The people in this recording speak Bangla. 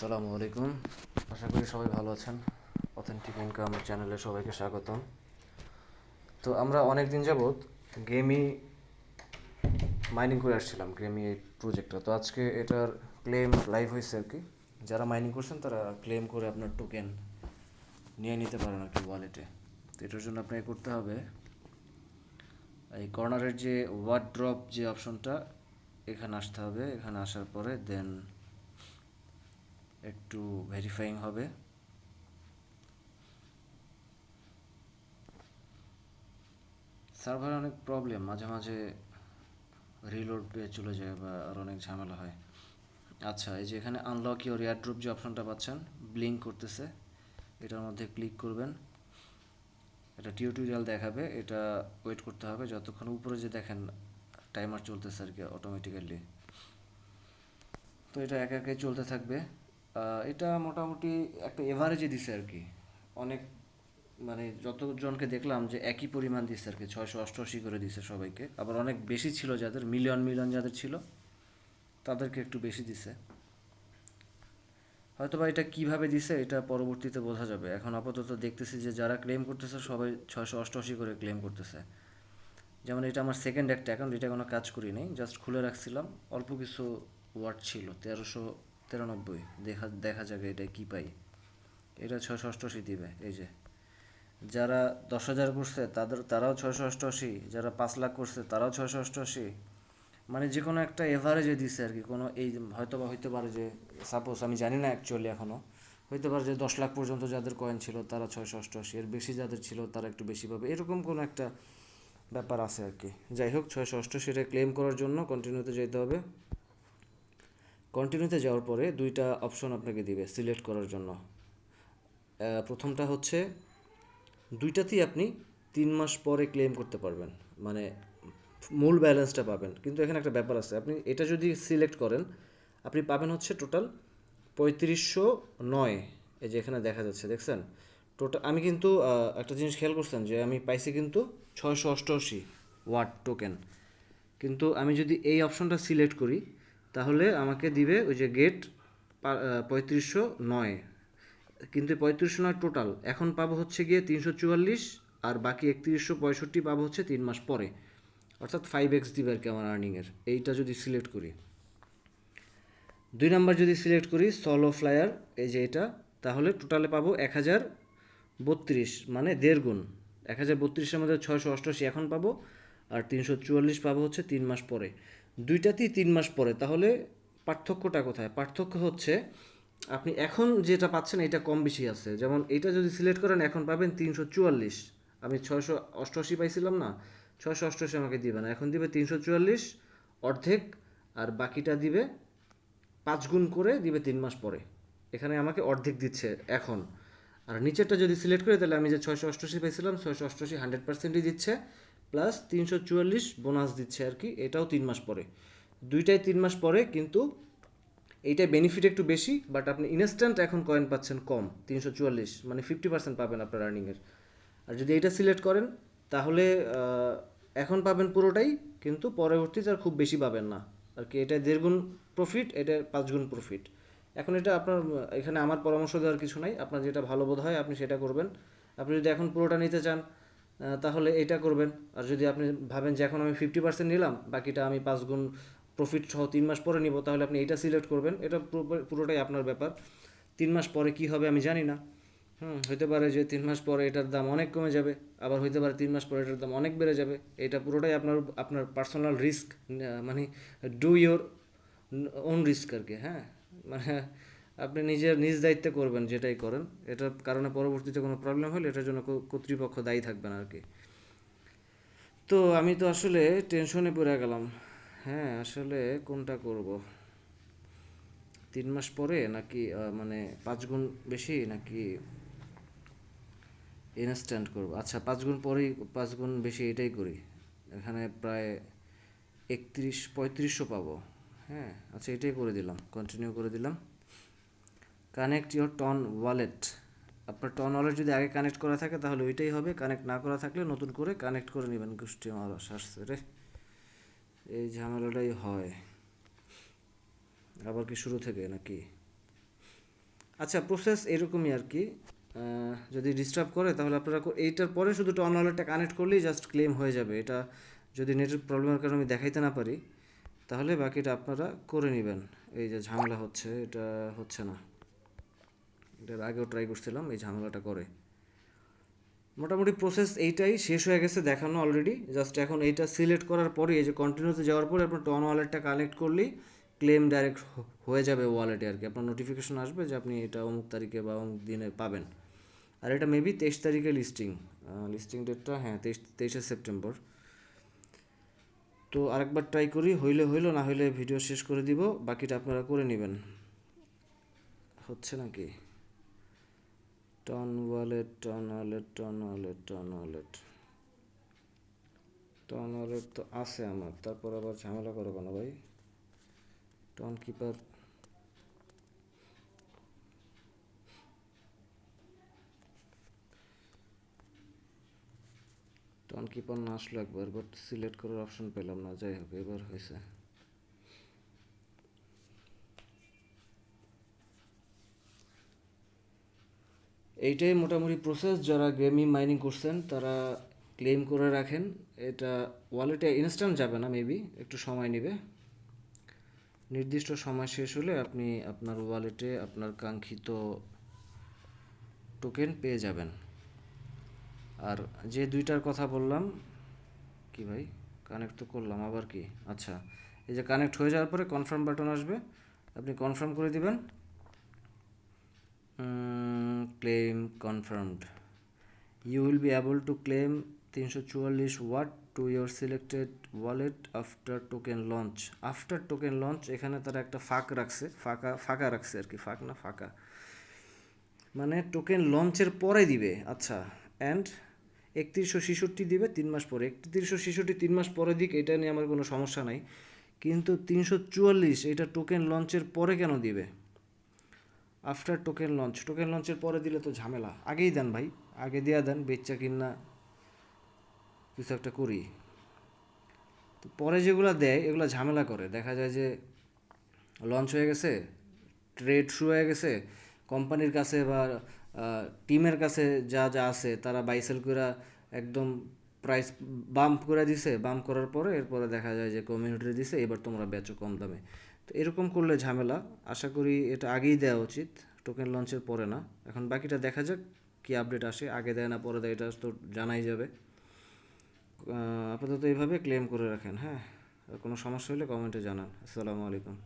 আসসালামু আলাইকুম। আশা করি সবাই ভালো আছেন। অথেন্টিক ইনকাম চ্যানেলে সবাইকে স্বাগতম। তো আমরা অনেক দিন যাবৎ গেমই মাইনিং করে আসছিলাম, গেমই এই প্রজেক্টটা। তো আজকে এটার ক্লেম লাইভ হয়েছে আর কি। যারা মাইনিং করছেন তারা ক্লেম করে আপনার টোকেন নিয়ে নিতে পারেন আর কি ওয়ালেটে। তো এটার জন্য আপনাকে করতে হবে এই কর্নারের যে ওয়ার্ড ড্রপ যে অপশনটা, এখানে আসতে হবে। এখানে আসার পরে দেন একটু ভেরিফাইং হবে। সার্ভারে অনেক প্রবলেম, মাঝে মাঝে রিলোড পেয়ে চলে যায় বা আর অনেক ঝামেলা হয়। আচ্ছা, এই যে এখানে আনলক ইউর এয়ারড্রপ যে অপশনটা পাচ্ছেন, ব্লিঙ্ক করতেছে, এটার মধ্যে ক্লিক করবেন। এটা টিউটোরিয়াল দেখাবে, এটা ওয়েট করতে হবে যতক্ষণ উপরে যে দেখেন টাইমার চলতেছে আর কি অটোমেটিক্যালি। তো এটা একা একাই চলতে থাকবে। এটা মোটামুটি একটা এভারেজে দিছে আর কি। অনেক মানে যতজনকে দেখলাম যে একই পরিমাণ দিচ্ছে আর কি, 688 করে দিছে সবাইকে। আবার অনেক বেশি ছিল যাদের, মিলিয়ন মিলিয়ন যাদের ছিল তাদেরকে একটু বেশি দিছে। হয়তো বা এটা কীভাবে দিছে এটা পরবর্তীতে বোঝা যাবে। এখন আপাতত দেখতেছি যে যারা ক্লেম করতেছে সবাই 688 করে ক্লেম করতেছে। যেমন এটা আমার সেকেন্ড একটা অ্যাকাউন্ট, এটা কোনো কাজ করি নাই, জাস্ট খুলে রাখছিলাম। অল্প কিছু ওয়ার্ড ছিল, 1393। দেখা দেখা যাবে এটা কী পাই। এটা 688 দিবে। এই যে যারা 10,000 করছে তারাও 688, যারা 5 লাখ করছে তারাও 688। মানে যে কোনো একটা এভারেজে দিছে আর কি। কোনো এই হয়তো পারে যে, সাপোজ আমি জানি না অ্যাকচুয়ালি এখনও, হইতে পারে যে 10 লাখ পর্যন্ত যাদের কয়েন ছিল তারা 688, এর বেশি যাদের ছিল তারা একটু বেশি পাবে, এরকম কোনো একটা ব্যাপার আছে আর কি। যাই হোক, 688 এটা ক্লেম করার জন্য কন্টিনিউতে যেতে হবে। কন্টিনিউতে যাওয়ার পরে দুইটা অপশন আপনাকে দিবে সিলেক্ট করার জন্য। প্রথমটা হচ্ছে দুইটাতেই আপনি 3 মাস পরে ক্লেম করতে পারবেন, মানে মূল ব্যালেন্সটা পাবেন। কিন্তু এখানে একটা ব্যাপার আছে, আপনি এটা যদি সিলেক্ট করেন আপনি পাবেন হচ্ছে টোটাল 3509। এই যে এখানে দেখা যাচ্ছে, দেখছেন টোটাল। আমি কিন্তু একটা জিনিস খেয়াল করছেন যে আমি পাইছি কিন্তু 688 ওয়াট টোকেন। কিন্তু আমি যদি এই অপশনটা সিলেক্ট করি তাহলে আমাকে দিবে ওই যে গেট 3509। কিন্তু 3509 টোটাল, এখন পাবো হচ্ছে গিয়ে 344, আর বাকি 3165 পাবো হচ্ছে 3 মাস পরে। অর্থাৎ 5x দিবে আর কি আমার আর্নিংয়ের। এইটা যদি সিলেক্ট করি, 2 নাম্বার যদি সিলেক্ট করি সলো ফ্লায়ার, এই যে এটা, তাহলে টোটালে পাবো 1032, মানে 1.5 গুণ। 1032-এর মধ্যে 688 এখন পাবো, আর 344 পাবো হচ্ছে 3 মাস পরে। দুইটাতেই 3 মাস পরে। তাহলে পার্থক্যটা কোথায়? পার্থক্য হচ্ছে আপনি এখন যেটা পাচ্ছেন এটা কম বেশি আছে। যেমন এইটা যদি সিলেক্ট করেন এখন পাবেন 344, আমি 688 পাইছিলাম না, 688 আমাকে দিবে না, এখন দিবে 344 অর্ধেক, আর বাকিটা দিবে 5 গুণ করে দিবে 3 মাস পরে। এখানে আমাকে অর্ধেক দিচ্ছে এখন। আর নিচেরটা যদি সিলেক্ট করি তাহলে আমি যে 688 পাইছিলাম, 688 100%ই দিচ্ছে, প্লাস 344 বোনাস দিচ্ছে আর কি। এটাও 3 মাস পরে। দুইটাই 3 মাস পরে, কিন্তু এইটাই বেনিফিট একটু বেশি, বাট আপনি ইনস্ট্যান্ট এখন কয়েন পাচ্ছেন কম, 344, মানে 50% পাবেন আপনার আর্নিংয়ের। আর যদি এইটা সিলেক্ট করেন তাহলে এখন পাবেন পুরোটাই, কিন্তু পরবর্তীতে আর খুব বেশি পাবেন না আর কি। এটা 1.5 গুণ প্রফিট, এটা 5 গুণ প্রফিট। এখন এটা আপনার, এখানে আমার পরামর্শ দেওয়ার কিছু নাই, আপনার যেটা ভালো বোধ হয় আপনি সেটা করবেন। আপনি যদি এখন পুরোটা নিতে চান তাহলে এটা করবেন। আর যদি আপনি ভাবেন যে এখন আমি 50% নিলাম, বাকিটা আমি 5 গুণ প্রফিট সহ 3 মাস পরে নিব, তাহলে আপনি এইটা সিলেক্ট করবেন। এটা পুরোটাই আপনার ব্যাপার। 3 মাস পরে কী হবে আমি জানি না। হইতে পারে যে 3 মাস পরে এটার দাম অনেক কমে যাবে, আবার হইতে পারে 3 মাস পরে এটার দাম অনেক বেড়ে যাবে। এটা পুরোটাই আপনার আপনার পার্সোনাল রিস্ক, মানে ডু ইয়োর ওন রিস্ক আর কি। হ্যাঁ, মানে আপনি নিজের নিজ দায়িত্বে করবেন যেটাই করেন। এটার কারণে পরবর্তীতে কোনো প্রবলেম হলে এটার জন্য কর্তৃপক্ষ দায়ী থাকবেন আর কি। তো আমি তো আসলে টেনশনে পড়ে গেলাম। হ্যাঁ, আসলে কোনটা করব, 3 মাস পরে নাকি মানে 5 গুণ বেশি, নাকি ইনস্ট্যান্ট করব? আচ্ছা, 5 গুণ পরেই, 5 গুণ বেশি এটাই করি। এখানে প্রায় 3500 পাবো। হ্যাঁ, আচ্ছা এটাই করে দিলাম, কন্টিনিউ করে দিলাম। Connect your TON wallet. আপনার টন ওয়ালেট যদি আগে কানেক্ট করা থাকে তাহলে ওইটাই হবে, কানেক্ট না করা থাকলে নতুন করে কানেক্ট করে নেবেন। গোষ্ঠী আমার আসছে রে, এই ঝামেলাটাই হয়। আবার কি শুরু থেকে নাকি? আচ্ছা, প্রসেস এরকমই আর কি। যদি ডিস্টার্ব করে তাহলে আপনারা এইটার পরে শুধু টন ওয়ালেটটা কানেক্ট করলেই জাস্ট ক্লেম হয়ে যাবে। এটা যদি নেটের প্রবলেমের কারণে আমি দেখাইতে না পারি তাহলে বাকিটা আপনারা করে নেবেন। এই যে ঝামেলা হচ্ছে, এটা হচ্ছে না। এটার আগেও ট্রাই করছিলাম, এই ঝামেলাটা করে। মোটামুটি প্রসেস এইটাই শেষ হয়ে গেছে দেখানো অলরেডি। জাস্ট এখন এইটা সিলেক্ট করার পরে এই যে কন্টিনিউতে যাওয়ার পরে আপনার টন ওয়ালেটটা কানেক্ট করলেই ক্লেম ডাইরেক্ট হয়ে যাবে ওয়ালেটে আর কি। আপনার নোটিফিকেশন আসবে যে আপনি এটা অমুক তারিখে বা অমুক দিনে পাবেন। আর এটা মেবি 23 তারিখে লিস্টিং। লিস্টিং ডেটটা হ্যাঁ 23শে সেপ্টেম্বর। তো আরেকবার ট্রাই করি, হইলে হইলো, না হইলে ভিডিও শেষ করে দিব, বাকিটা আপনারা করে নেবেন। হচ্ছে নাকি? TON wallet, TON wallet, TON wallet, TON wallet, TON wallet তো আছে আমার, তারপর আবার ঝামেলা করো কেন ভাই? টন কিপার, টন কিপার না আসলো একবার, বাট সিলেক্ট করার অপশন পেলাম না। যাই হোক, এবার হয়েছে। এইটাই মোটামুটি প্রসেস। যারা গেমিং মাইনিং করছেন তারা ক্লেম করে রাখেন। এটা ওয়ালেটে ইনস্ট্যান্ট যাবে না, মেবি একটু সময় নেবে। নির্দিষ্ট সময় শেষ হলে আপনি আপনার ওয়ালেটে আপনার কাঙ্ক্ষিত টোকেন পেয়ে যাবেন। আর যে দুইটার কথা বললাম, কি ভাই, কানেক্ট তো করলাম, আবার কি? আচ্ছা, এই যে কানেক্ট হয়ে যাওয়ার পরে কনফার্ম বাটন আসবে, আপনি কনফার্ম করে দিবেন। Claim confirmed, you will be able to claim 344 ওয়াট to your selected wallet after token launch. After token launch, এখানে তারা একটা ফাঁক রাখছে, ফাঁকা ফাঁকা রাখছে আর কি, ফাঁক না ফাঁকা, মানে টোকেন লঞ্চের পরে দিবে। আচ্ছা, অ্যান্ড 3166 দিবে 3 মাস পরে। 3166 3 মাস পরে দিক, এটা নিয়ে আমার কোনো সমস্যা নাই, কিন্তু 344 এটা টোকেন লঞ্চের পরে কেন দিবে? আফটার টোকেন লঞ্চ, টোকেন লঞ্চের পরে দিলে তো ঝামেলা। আগেই দেন ভাই, আগে দেয়া দেন, বেচা কিনা কিছু একটা করি। তো পরে যেগুলো দেয় এগুলো ঝামেলা করে, দেখা যায় যে লঞ্চ হয়ে গেছে, ট্রেড শুরু হয়ে গেছে, কোম্পানির কাছে বা টিমের কাছে যা যা আছে তারা বাইসেল করে একদম প্রাইস বাম্প করে দিছে। বাম্প করার পরে এরপরে দেখা যায় যে কমিউনিটি দিছে, এবার তোমরা বেচো কম দামে। তো এরকম করলে ঝামেলা। আশা করি এটা আগেই দেওয়া উচিত, টোকেন লঞ্চের পরে না। এখন বাকিটা দেখা যাক কি আপডেট আসে, আগে দেয় না পরে দেয় এটা তো জানাই যাবে। আপাতত এইভাবে ক্লেম করে রাখেন। হ্যাঁ, আর কোনো সমস্যা হলে কমেন্টে জানান। আসসালামু আলাইকুম।